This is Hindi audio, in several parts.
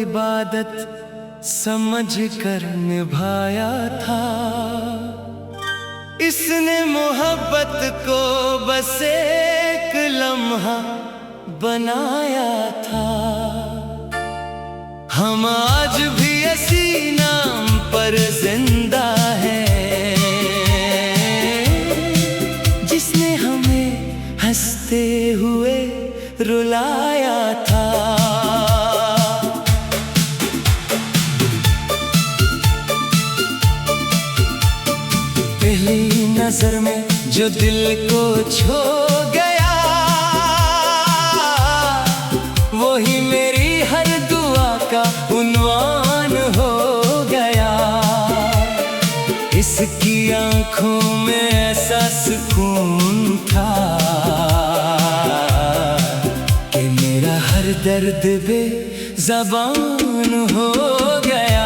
इबादत समझ कर निभाया था। इसने मोहब्बत को बस एक लम्हा बनाया था। हम आज भी इसी नाम पर जिंदा हैं, जिसने हमें हंसते हुए रुलाया था। पहली नजर में जो दिल को छू गया, वही मेरी हर दुआ का उन्वान हो गया। इसकी आंखों में ऐसा सुकून था कि मेरा हर दर्द बेज़बान हो गया।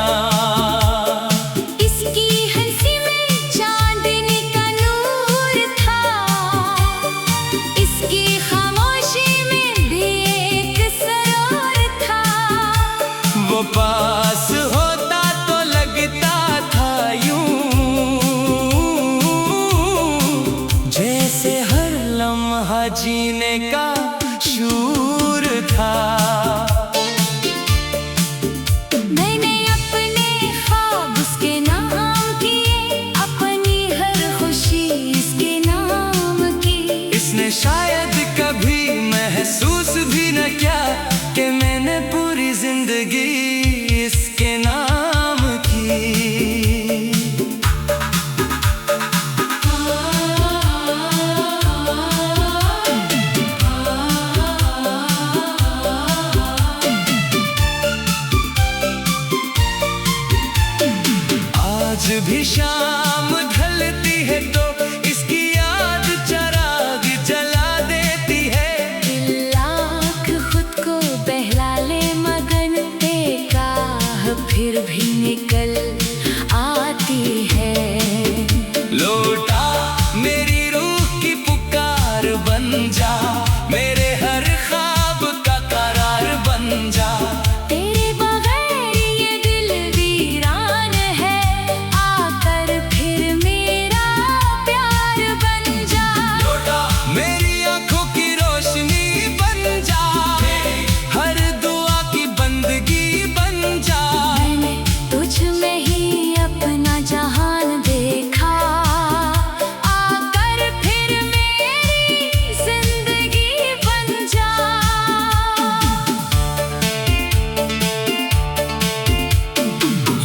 पास होता तो लगता था यूं, जैसे हर लम्हा जीने का शूर था। मैंने अपने ख्वाब उसके नाम किए, अपनी हर खुशी इसके नाम की। इसने शायद कभी महसूस भी न किया कि मैंने पूरी जिंदगी इसके नाम की। आज भी शाम ढलती है तो इसकी याद चिराग जला देती है। लाख खुद को बहला ले मगन, बेकाह फिर भी निकल आती है। लौटा मेरी रूह की पुकार बन जा, मेरे हर ख्वाब का करार बन जा। तेरे बगैर ये दिल वीरान है, आकर फिर मेरा प्यार बन जा। लौटा मेरी आंखों की रोशनी बन जा, हर दुआ की बंदगी बन जा। मैंने तुझ में ही अपना जहान देखा, आकर फिर मेरी जिंदगी बन जा।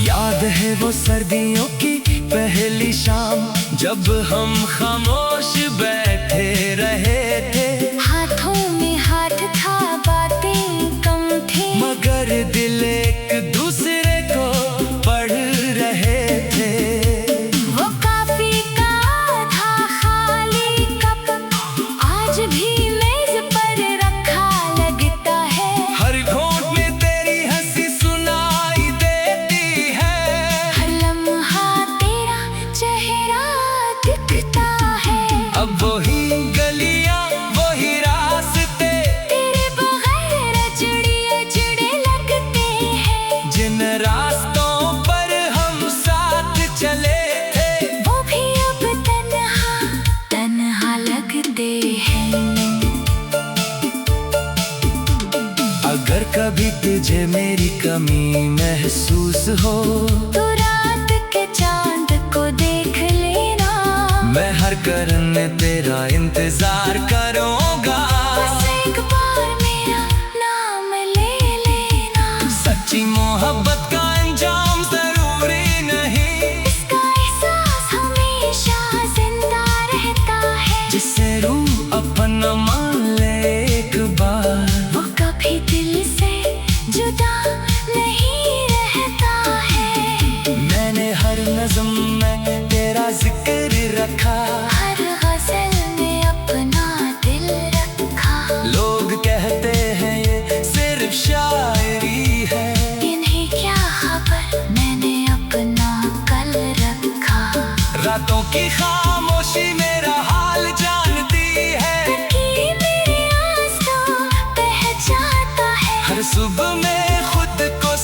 याद है वो सर्दियों की पहली शाम, जब हम खामोश बैठे रहे थे। हाथों में हाथ था, बातें कम थी, मगर दिल एक दूसरे को पढ़ रहे थे। वो काफी का था खाली कप, आज भी मेज पर रखा लगता है। हर घोंट में तेरी हंसी सुनाई देती है, हर लम्हा तेरा चेहरा दिखता है। अब वही गलियां वही रास्ते, तेरे बगैर अजड़े लगते हैं। जिन रास्तों पर हम साथ चले थे, वो भी अब तन्हा लगते हैं। अगर कभी तुझे मेरी कमी महसूस हो, तो रात के चांद को देख लेना। मैं हर करने तेरा इंतजार करूंगा। बस एक बार मेरा नाम ले लेना। सच्ची मोहब्बत का अंजाम जरूरी नहीं, इसका एहसास हमेशा जिंदा रहता है। जिसे रूह अपना मान ले एक बार, वो कभी दिल से जुदा नहीं रहता है। मैंने हर नज़्म में तेरा जिक्र रखा, हर गज़ल में अपना दिल रखा। लोग कहते हैं ये सिर्फ शायरी है, इन्हें क्या खबर, मैंने अपना कल रखा। रातों की खामोशी मेरा हाल जानती है, मेरी आंसू बह जाता है। हर सुबह में खुद को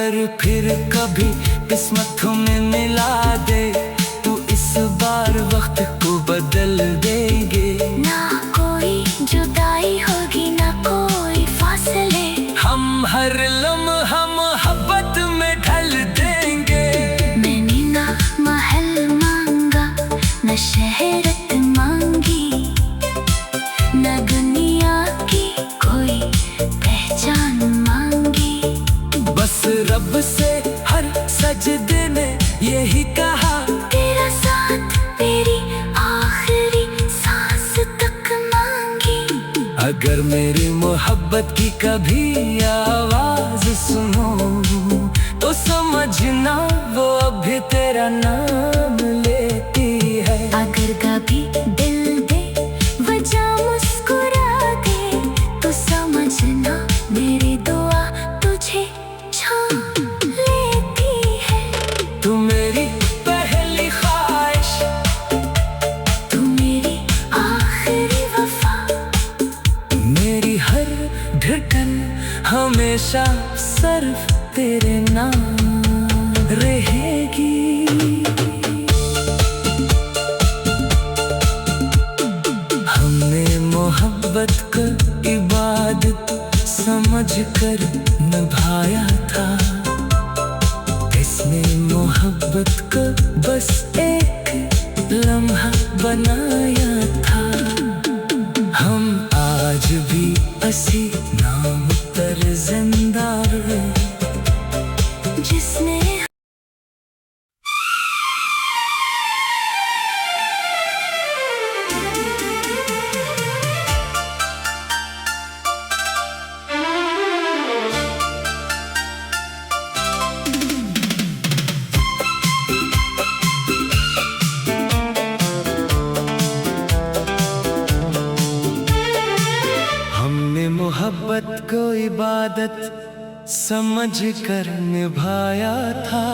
अगर फिर कभी किस्मतों में मिला दे तो इस बार वक्त को बदल देंगे। ना कोई जुदाई होगी ना कोई फासले, हम हर लम्हा मोहब्बत में ढल देंगे। मैंने ना महल मांगा न शहरत मांगी, न दुनिया की कोई पहचान मांगी। बस रब से हर सजदे ने यही कहा, तेरा साथ तेरी आखिरी सांस तक मांगी। अगर मेरी मोहब्बत की कभी आवाज सुनो तो समझना वो अभी तेरा नाम लेती है। अगर कभी दिल दे वजह मुस्कुरा दे तो समझना मेरी दुआ तुझे छू लेती है। तू मेरी पहली ख्वाहिश, तू मेरी आखिरी वफा, मेरी हर धड़कन हमेशा सिर्फ तेरे नाम रहेगी। हमने मोहब्बत को इबादत समझकर निभाया था, इसने मोहब्बत को बस एक लम्हा बनाया था। हम आज भी असी नाम पर जिंदा हैं, जिसने हमने मोहब्बत को इबादत समझकर निभाया था,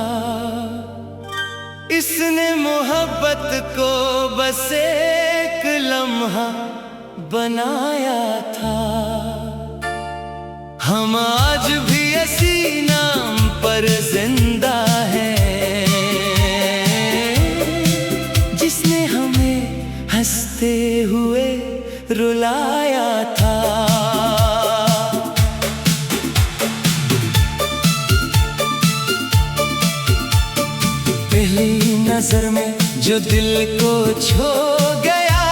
इसने मोहब्बत को बस एक लम्हा बनाया था। हम आज भी इसी नाम पर जिंदा हैं, जिसने हमें हंसते हुए रुलाया था। पहली नजर में जो दिल को छू गया,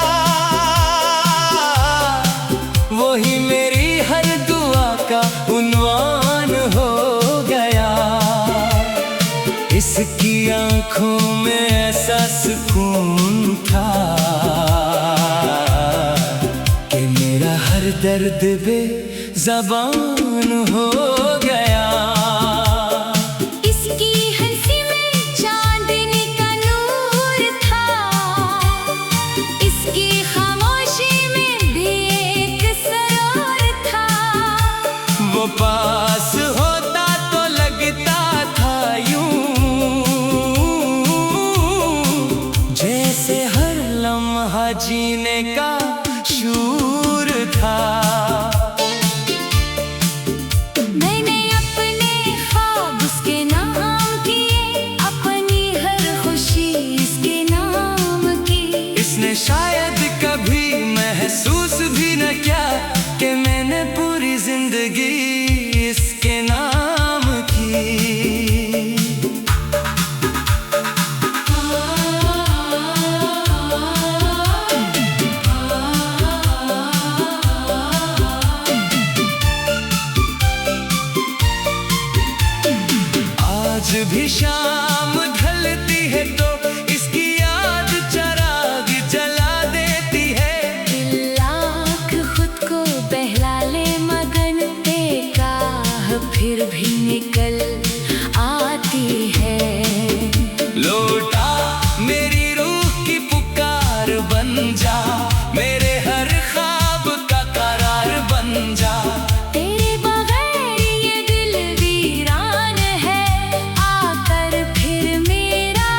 वही मेरी हर दुआ का उन्वान हो गया। इसकी आंखों में ऐसा सुकून था कि मेरा हर दर्द बेज़बान हो गया। इसकी हंसी में चांदनी का नूर था, इसकी खामोशी में भी एक सरूर था। वो पास होता तो लगता था यूं, जैसे हर लम्हा जीने का शूर था। मैंने अपने ख्वाब उसके नाम किए, अपनी हर खुशी इसके नाम की। इसने शायद कभी महसूस भी न किया कि मैंने पूरी जिंदगी इसके नाम की। आज भी शाम ढलती है तो इसकी याद चराग जला देती है। लाख खुद को बहला ले मगन, एक आह फिर भी निकल आती है। लौटा मेरी रूह की पुकार बन जा, मेरे हर ख्वाब का करार बन जा। तेरे बगैर ये दिल वीरान है, आकर फिर मेरा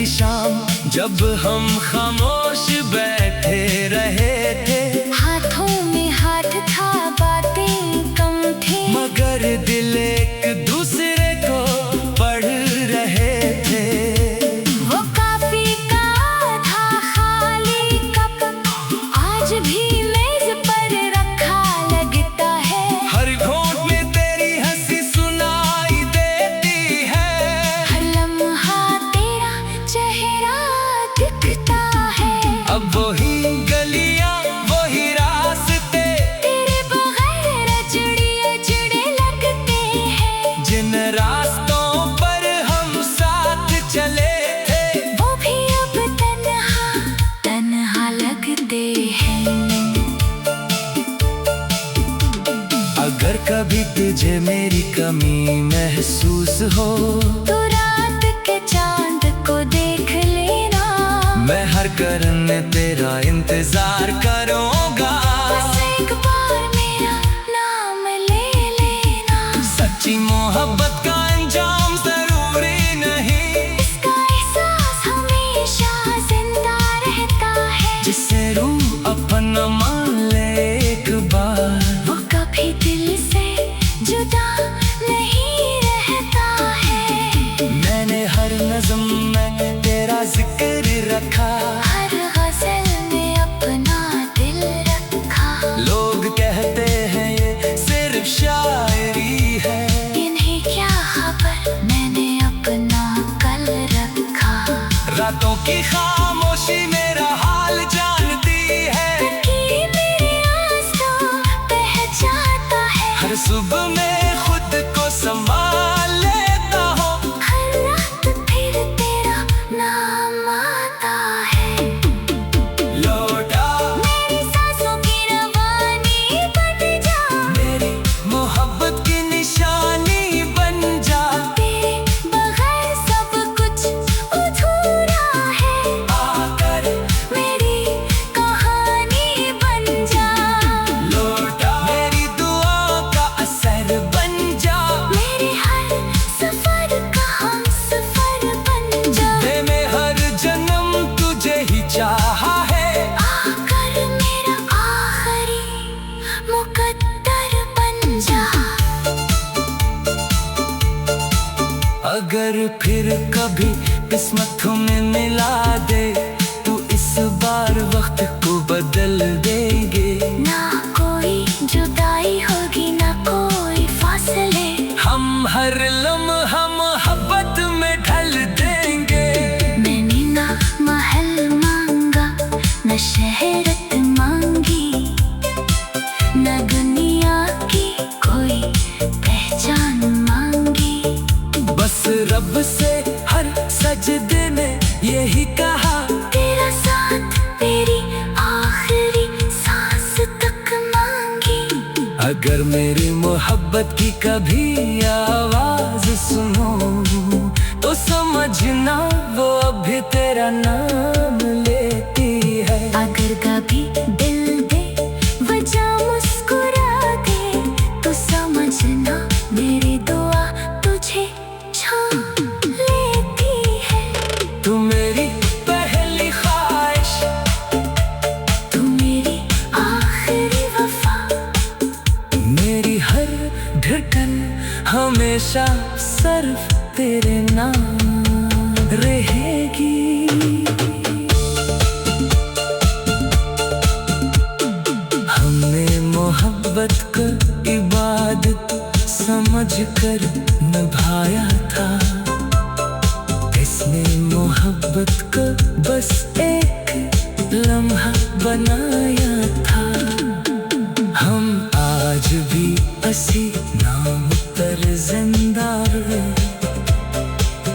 की शाम, जब हम खामोश बैठे रहे थे। हाथों में हाथ था, बातें कम थी, मगर दिल एक दूसरे को पढ़ रहे थे। वो काफी का था खाली कप, आज भी मेज पर रखा लगता है। हर घोंट में तेरी हंसी सुनाई देती है, हर लम्हा तेरा चेहरा दिखता है। अब वही गलियां वही रास्ते, तेरे बगैर अजड़े लगते हैं। जिन रास्तों पर हम साथ चले थे, वो भी अब तन्हा लगते हैं। अगर कभी तुझे मेरी कमी महसूस हो, तो रात के चांद को देख लेना। मैं हर करन तेरा इंतजार करूंगा। बस एक बार मेरा नाम ले लेना। सच्ची मोहब्बत का अंजाम जरूरी नहीं, इसका एहसास हमेशा जिंदा रहता है। जिसे रूह अपना मान ले एक बार, वो कभी दिल से जुदा नहीं रहता है। मैंने हर नज़्म में तेरा जिक्र रखा, हर गज़ल में अपना दिल रखा। लोग कहते हैं ये सिर्फ शायरी है, इन्हें क्या खबर, मैंने अपना कल रखा। रातों की खामोशी मेरा हाल जानती है, कि मेरे आंसू बह जाता है। हर सुबह में खुद को संभाल लेता हूँ। हर रात फिर तेरा नाम आता है। लौटा मेरी सांसों की रवानी बन जा, मेरी मोहब्बत की निशानी बन जा। तेरे बगैर सब कुछ अधूरा है। आकर मेरी कहानी बन जा, लौटा मेरी दुआ का असर बन जा। मेरे हर सफर का हम सफर बन जा। दिल में हर जन्म तुझे ही चाहा है, आकर मेरा आखिरी मुकद्दर बन जा। अगर फिर कभी किस्मत हमें मिला दे, तू इस बार वक्त को बदल देंगे। ना कोई जुदाई होगी, ना कोई फासले। हम हर लम्हा मोहब्बत में ढल देंगे। मैंने ना महल मांगा, न शहरत मांगी, न दुनिया की कोई पहचान मांगी। बस रब से हर सजदे में यही कहा, तेरा साथ मेरी आखिरी सांस तक मांगी। अगर मेरी मोहब्बत की कभी आवाज सुनो, तो समझना वो अभी तेरा नाम लेती है। अगर कभी दिल दे वजह मुस्कुरा दे, तो समझना मेरी दुआ तुझे छू लेती है। तू मेरी पहली ख्वाहिश, तू मेरी आखिरी वफा, मेरी हर धड़कन हमेशा सिर्फ तेरे नाम रहेगी। हमने मोहब्बत को इबादत समझ कर निभाया था, इसने मोहब्बत को बस एक लम्हा बनाया था। हम आज भी असी नाम पर जिंदा हैं,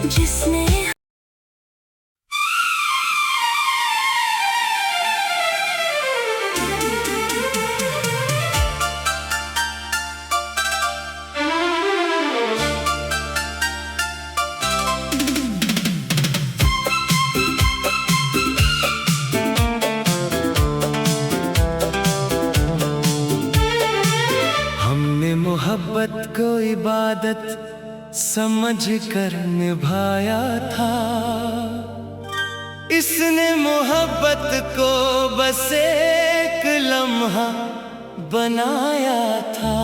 जिसने मोहब्बत को इबादत समझ कर निभाया था, किसने मोहब्बत को बस एक लम्हा बनाया था।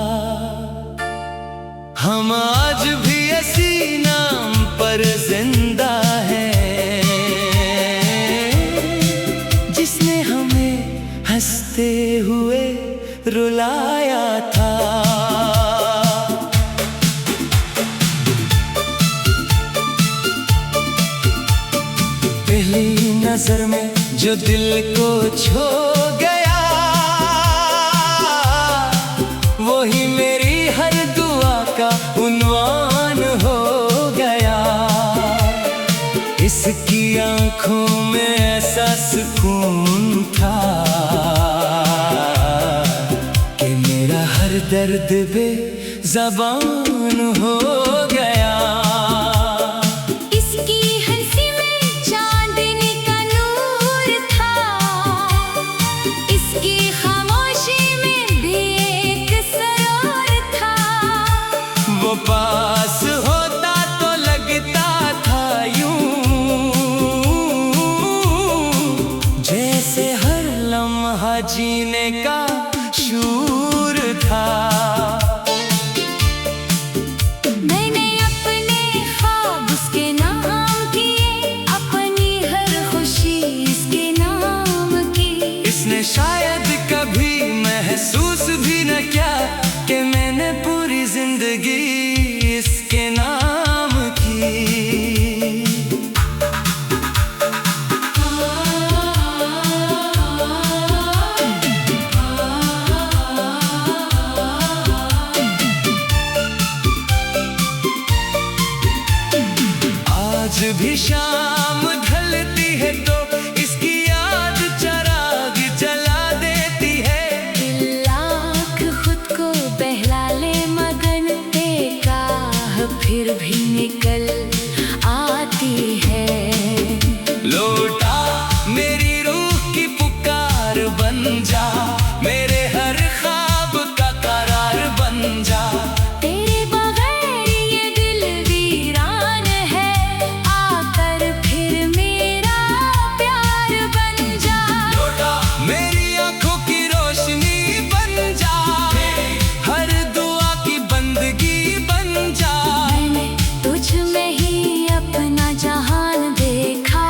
हम आज भी इसी नाम पर जिंदा हैं, जिसने हमें हंसते हुए रुलाया था। पहली नजर में जो दिल को छू गया, वही मेरी हर दुआ का उन्वान हो गया। इसकी आंखों में ऐसा सुकून था कि मेरा हर दर्द बेज़बान हो गया। पास होता तो लगता था यूं, जैसे हर लम्हा जीने का शूर था। मैंने अपने ख्वाब उसके नाम किए, अपनी हर खुशी इसके नाम की। इसने शायद कभी महसूस भी न किया कि मैंने पूरी जिंदगी इसके नाम की। आज भी शाम ढलती है तो इसकी याद चिराग जला देती है। लाख खुद को बहला ले मगन, फिर भी निकल आती है। लौटा मेरी रूह की पुकार बन जा, मेरे हर ख्वाब का करार बन जा। तेरे बगैर ये दिल वीरान है, आकर फिर मेरा प्यार बन जा। लौटा मेरी आंखों की रोशनी बन जा, हर दुआ की बंदगी बन जा। तुझ में ही अपना जहान देखा,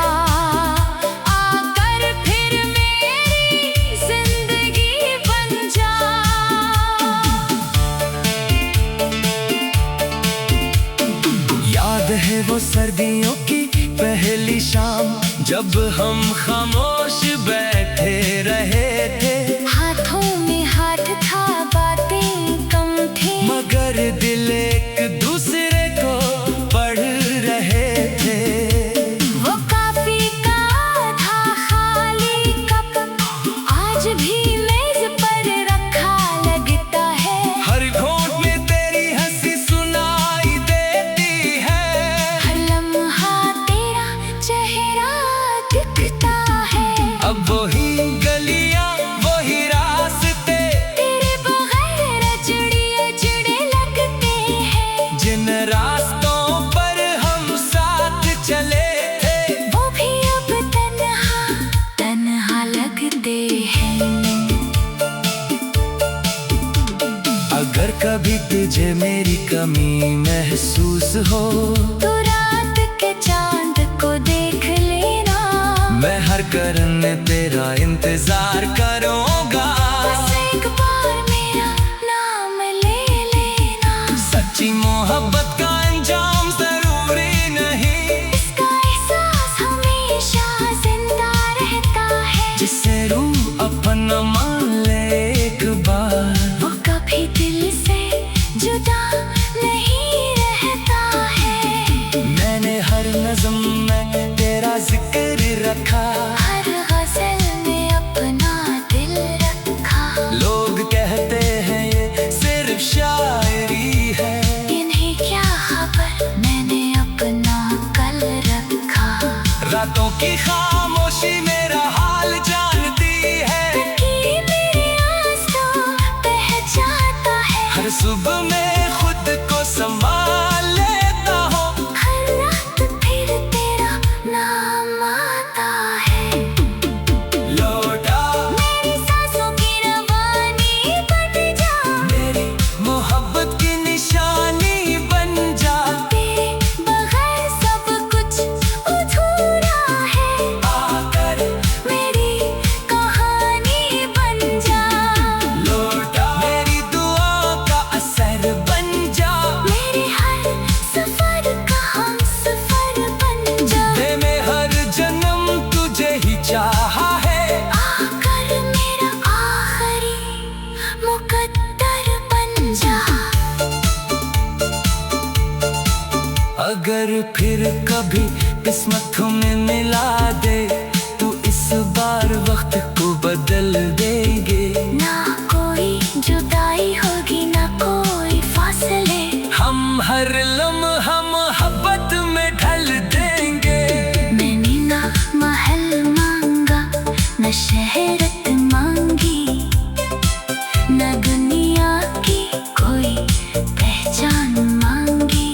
आकर फिर मेरी जिंदगी बन जा। याद है वो सर्दियों की पहली शाम, जब हम खामोश बैठे रहे थे। हाथों में हाथ था, बातें कम थी, मगर दिल एक दूसरे को पढ़ रहे थे। वो काफी का था खाली कप, आज भी मेज पर रखा लगता है। हर घोंट में तेरी हंसी सुनाई देती है, हर लम्हा तेरा चेहरा दिखता है। अब वही गलियां वही रास्ते, तेरे बगैर अजड़े लगते हैं। जिन रास्तों पर हम साथ चले थे, वो भी अब तन्हा लगते हैं। अगर कभी तुझे मेरी कमी महसूस हो, तो रात के चांद को देख लेना। मैं हर करन तेरा इंतजार करूंगा। बस एक बार मेरा नाम ले लेना। सच्ची मोहब्बत का अंजाम जरूरी नहीं, इसका एहसास हमेशा जिंदा रहता है। जिसे रूह अपना मान ले एक बार, वो कभी दिल से जुदा नहीं रहता है। मैंने हर नज़्म में तेरा जिक्र रखा, हर गज़ल में अपना दिल रखा। लोग कहते हैं ये सिर्फ शायरी है, इन्हें क्या खबर, मैंने अपना कल रखा। रातों की खामोशी मेरा हाल जानती है, मेरे आंसू बह जाता है। हर सुबह में खुद को संभाल लेता हूँ। हर रात फिर तेरा नाम आता है। अगर फिर कभी किस्मत में मिला दे तो इस बार वक्त को बदल देंगे। ना कोई जुदाई होगी ना कोई फासले, हम हर लम्हा मोहब्बत में ढल देंगे। मैंने ना महल मांगा न शहरत मांगी, न दुनिया की कोई पहचान मांगी।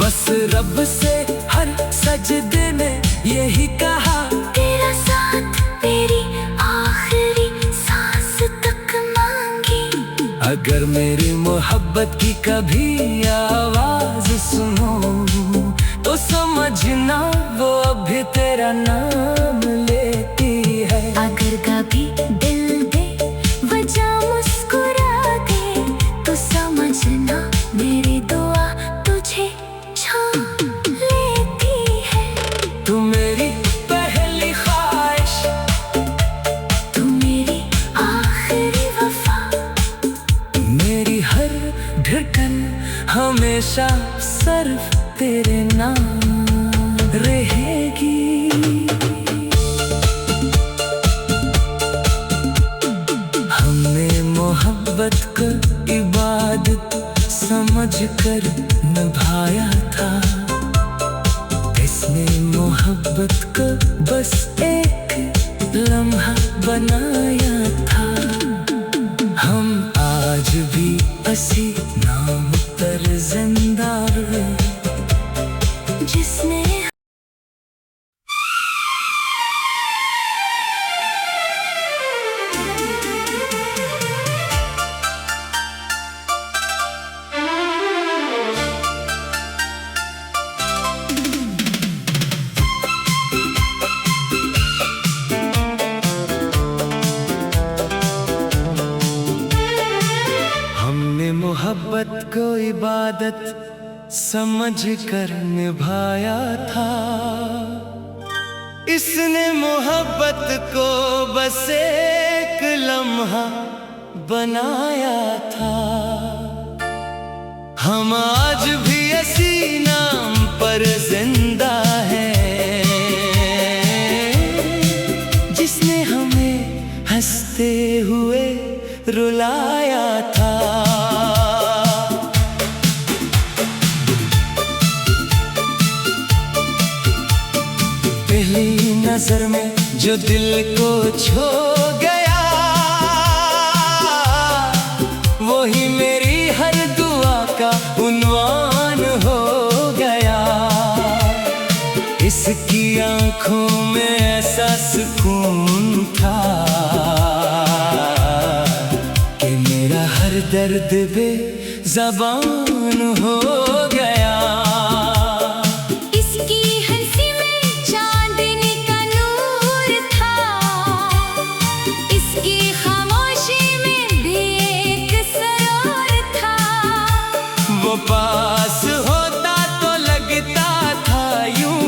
बस रब से हर सजदे में यही कहा, तेरा साथ मेरी आखिरी सांस तक मांगी। अगर मेरी मोहब्बत की कभी आवाज सुनो तो समझना वो अभी तेरा नाम लेती है। अगर कभी दिल दे वजह मुस्कुरा दे तो समझना मेरी दुआ तुझे छाम लेती है। तू मेरी पहली ख्वाहिश, तू मेरी आखिरी वफा, मेरी हर धड़कन हमेशा सिर्फ तेरे नाम रहेगी। हमने मोहब्बत को इबादत समझकर निभाया था, इसने मोहब्बत को बस एक लम्हा बनाया था। हम आज भी असी नाम पर जिंदा हैं, जिसने मोहब्बत को इबादत समझ कर निभाया था, इसने मोहब्बत को बस एक लम्हा बनाया था। हम आज भी इसी नाम पर जिंदा हैं, जिसने हमें हंसते हुए रुलाया था। पहली नजर में जो दिल को छो गया, वही मेरी हर दुआ का उन्वान हो गया। इसकी आंखों में ऐसा सुकून था कि मेरा हर दर्द बेज़बान हो गया। पास होता तो लगता था यूं,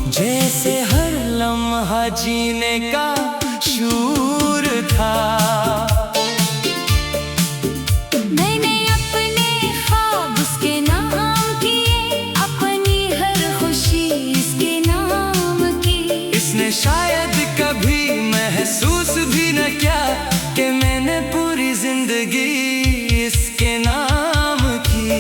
जैसे हर लम्हा जीने का शूर था। मैंने अपने ख्वाब उसके नाम किए, अपनी हर खुशी इसके नाम की। इसने शायद कभी महसूस भी न किया कि मैंने पूरी जिंदगी इसके नाम की।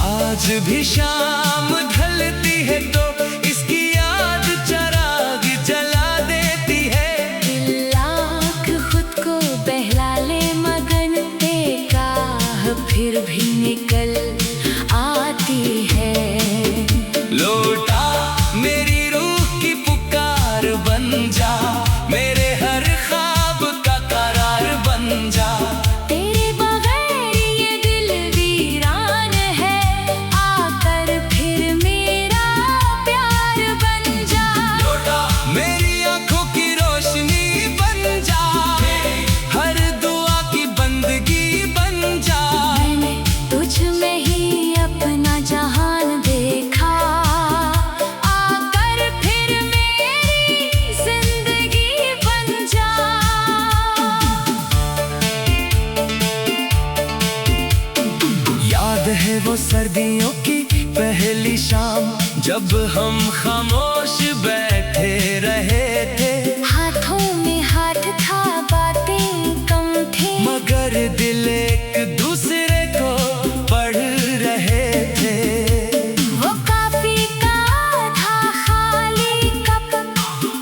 आज भी शाम ढलती है तो इसकी याद चिराग जला देती है। लाख खुद को बहला ले मगन बेकाह, फिर भी निकल आती है। लौटा मेरी रूह की पुकार बन जा, मेरे हर ख्वाब का करार बन जा। तेरे बगैर ये दिल वीरान है, आकर फिर मेरा प्यार बन जा। लौटा मेरी आंखों की रोशनी बन जा, हर दुआ की बंदगी बन जा। मैंने तुझ में ही जब हम खामोश बैठे रहे थे, हाथों में हाथ था, बातें कम थी, मगर दिल एक दूसरे को पढ़ रहे थे। वो काफी का था खाली कप,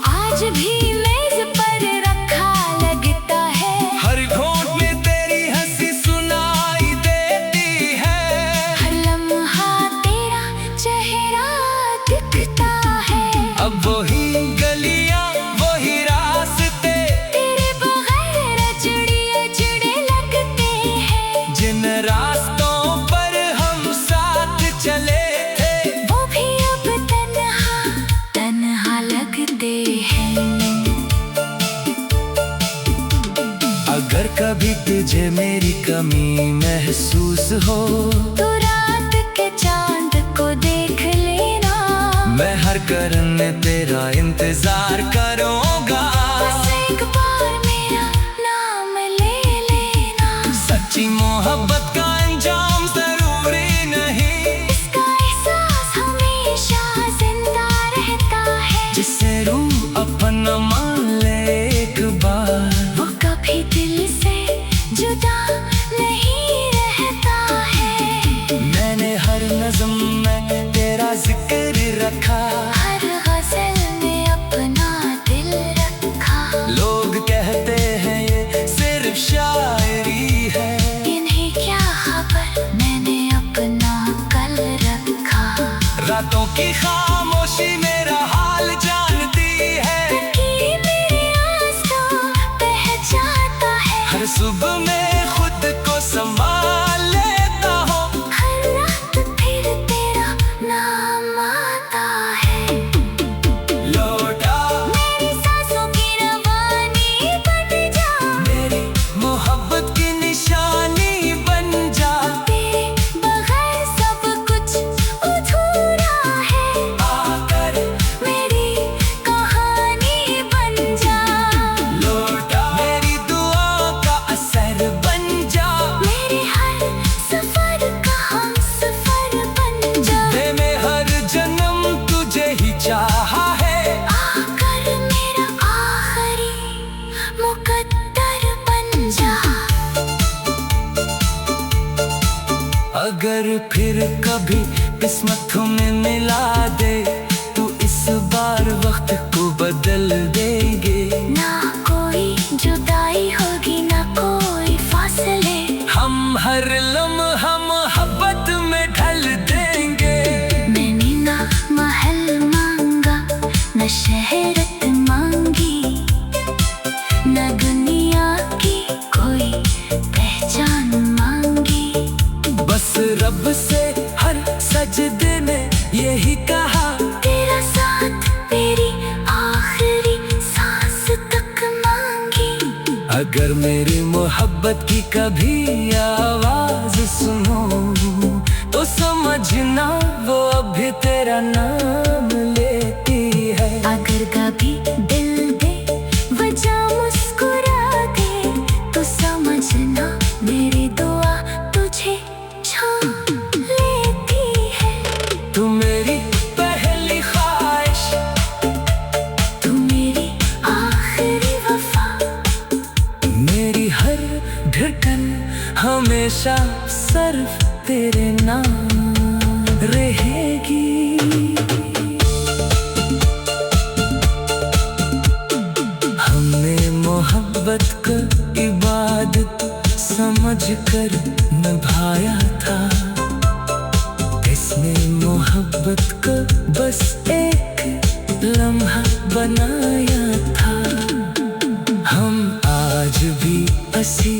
आज भी मेज पर रखा लगता है। हर घोंट में तेरी हंसी सुनाई देती है, हर लम्हा तेरा चेहरा दिखता है। अब वही गलियां वही रास्ते, तेरे बगैर अजड़े लगते हैं। जिन रास्तों पर हम साथ चले थे, वो भी अब तन्हा लगते हैं। अगर कभी तुझे मेरी कमी महसूस हो, तो रात के चांद को देख लेना, मैं हर करने तेरा इंतजार करूंगा। बस एक बार मेरा नाम ले लेना। सच्ची मोहब्बत का अंजाम जरूरी नहीं, इसका एहसास हमेशा जिंदा रहता है। जिसे रूह अपना मान ले एक बार, वो कभी दिल से जुदा नहीं रहता है। मैंने हर नज़्म में तेरा जिक्र रखा, हर गज़ल में अपना दिल रखा। लोग कहते हैं ये सिर्फ शायरी है, इन्हें क्या खबर, मैंने अपना कल रखा। रातों की खामोशी मेरा हाल जानती है, कि मेरे आंसू बह जाता है। हर सुबह में खुद को संभाल लेता हूँ, हर रात फिर तेरा नाम आता है। लौटा मेरी सांसों की रवानी बन जा, मेरी मोहब्बत की निशानी बन जा। तेरे बगैर सब कुछ अधूरा है। आकर मेरी कहानी बन जा, लौटा मेरी दुआ का असर बन जा। मेरे हर सफर का हम सफर बन जा। दे में हर जन्म तुझे ही चाहा है, आकर मेरा आखिरी मुकद्दर बन जा। अगर फिर कभी किस्मत में मिला दे, तू इस बार वक्त को बदल देंगे। ना कोई जुदाई होगी, ना कोई फासले, हम हर लम्हा मोहब्बत में ढल देंगे। मैंने ना महल मांगा, न शहरत मांगी, न दुनिया की कोई पहचान मांगी। बस रब से हर सजदे में यही कहा, तेरा साथ मेरी आखिरी सांस तक मांगी। अगर मेरी मोहब्बत की कभी आवाज सुनो, तो समझना वो अभी तेरा नाम लेती है। अगर कभी दिल दे वजह मुस्कुरा दे, तो समझना मेरी दुआ तुझे छू लेती है। तू मेरी पहली ख्वाहिश, तू मेरी आखिरी वफा, मेरी हर धड़कन हमेशा सिर्फ तेरे नाम रहेगी। हमने मोहब्बत को इबादत समझकर निभाया था, इसने मोहब्बत को बस एक लम्हा बनाया था। हम आज भी हंसी